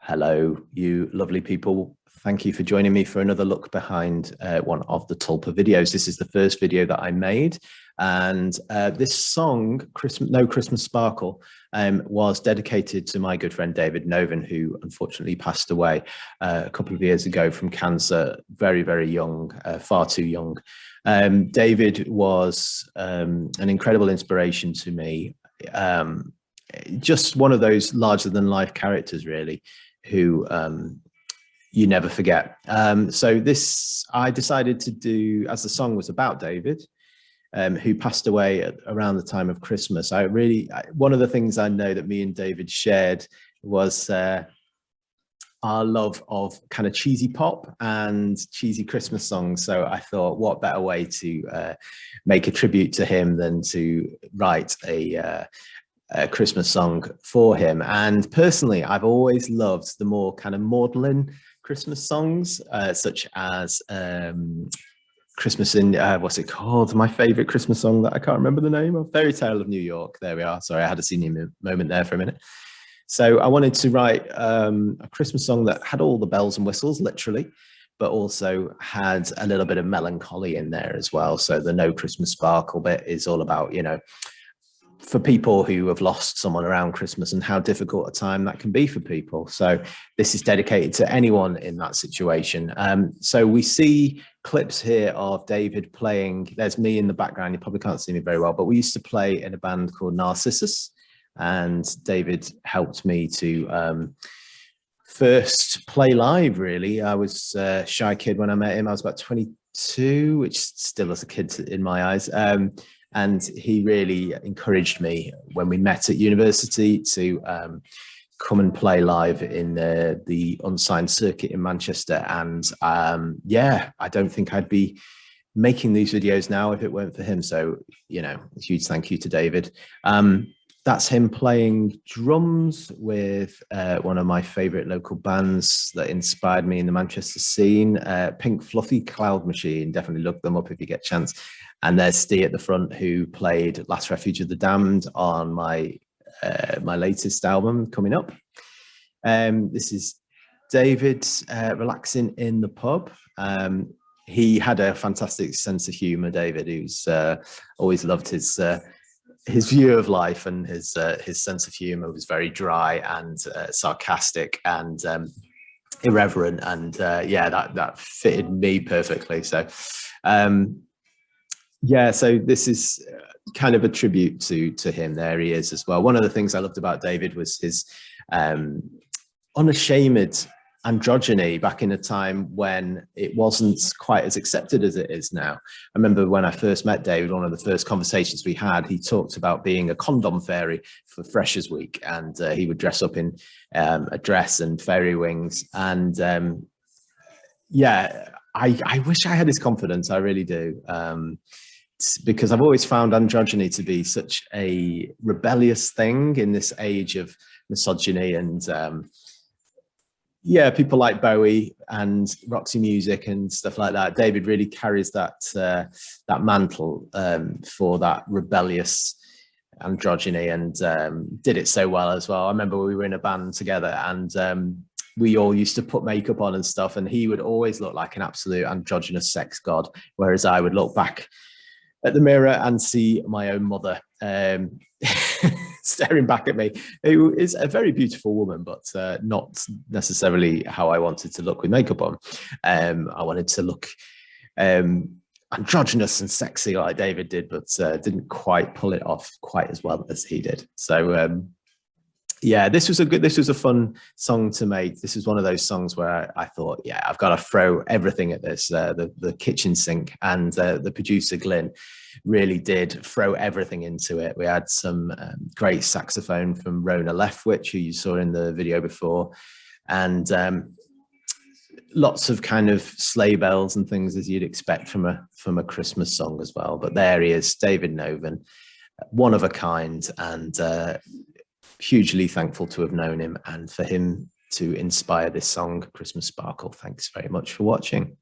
Hello, you lovely people. Thank you for joining me for another look behind one of the Tulpa videos. This is the first video that I made, and this song, No Christmas Sparkle, was dedicated to my good friend David Novan, who unfortunately passed away a couple of years ago from cancer, very, very young, far too young. David was an incredible inspiration to me. Just one of those larger than life characters, really, who you never forget. So this I decided to do, as the song was about David, who passed away around the time of Christmas. One of the things I know that me and David shared was our love of kind of cheesy pop and cheesy Christmas songs. So I thought, what better way to make a tribute to him than to write a Christmas song for him. And personally, I've always loved the more kind of maudlin Christmas songs, such as Christmas in, what's it called? My favorite Christmas song that I can't remember the name of, Fairy Tale of New York. There we are. Sorry, I had a senior moment there for a minute. So I wanted to write a Christmas song that had all the bells and whistles, literally, but also had a little bit of melancholy in there as well. So the No Christmas Sparkle bit is all about, for people who have lost someone around Christmas and how difficult a time that can be for people. So this is dedicated to anyone in that situation. So we see clips here of David playing. There's me in the background. You probably can't see me very well, but we used to play in a band called Narcissus, and David helped me to first play live, really. I was a shy kid when I met him. I was about 22, which still is a kid in my eyes. And he really encouraged me when we met at university to come and play live in the unsigned circuit in Manchester. And yeah, I don't think I'd be making these videos now if it weren't for him. So, a huge thank you to David. That's him playing drums with one of my favorite local bands that inspired me in the Manchester scene, Pink Fluffy Cloud Machine. Definitely look them up if you get a chance. And there's Steve at the front, who played Last Refuge of the Damned on my my latest album coming up. This is David relaxing in the pub. He had a fantastic sense of humor, David, who's always loved his view of life, and his sense of humor was very dry and sarcastic and irreverent, and yeah, that fitted me perfectly. So yeah, so this is kind of a tribute to him. There he is as well. One of the things I loved about David was his unashamed androgyny back in a time when it wasn't quite as accepted as it is now. I remember when I first met David, one of the first conversations we had, he talked about being a condom fairy for Freshers Week, and he would dress up in a dress and fairy wings. And yeah, I wish I had his confidence. I really do. Because I've always found androgyny to be such a rebellious thing in this age of misogyny, and yeah, people like Bowie and Roxy Music and stuff like that. David really carries that that mantle for that rebellious androgyny, and did it so well as well. I remember we were in a band together, and we all used to put makeup on and stuff, and he would always look like an absolute androgynous sex god, whereas I would look back at the mirror and see my own mother staring back at me, who is a very beautiful woman, but not necessarily how I wanted to look with makeup on. I wanted to look androgynous and sexy like David did, but didn't quite pull it off quite as well as he did. So yeah, this was a fun song to make. This is one of those songs where I thought, yeah, I've got to throw everything at this. The kitchen sink, and the producer Glyn really did throw everything into it. We had some great saxophone from Rona Leftwich, who you saw in the video before, and lots of kind of sleigh bells and things as you'd expect from a Christmas song as well. But there he is, David Novan, one of a kind, and hugely thankful to have known him and for him to inspire this song, Christmas Sparkle. Thanks very much for watching.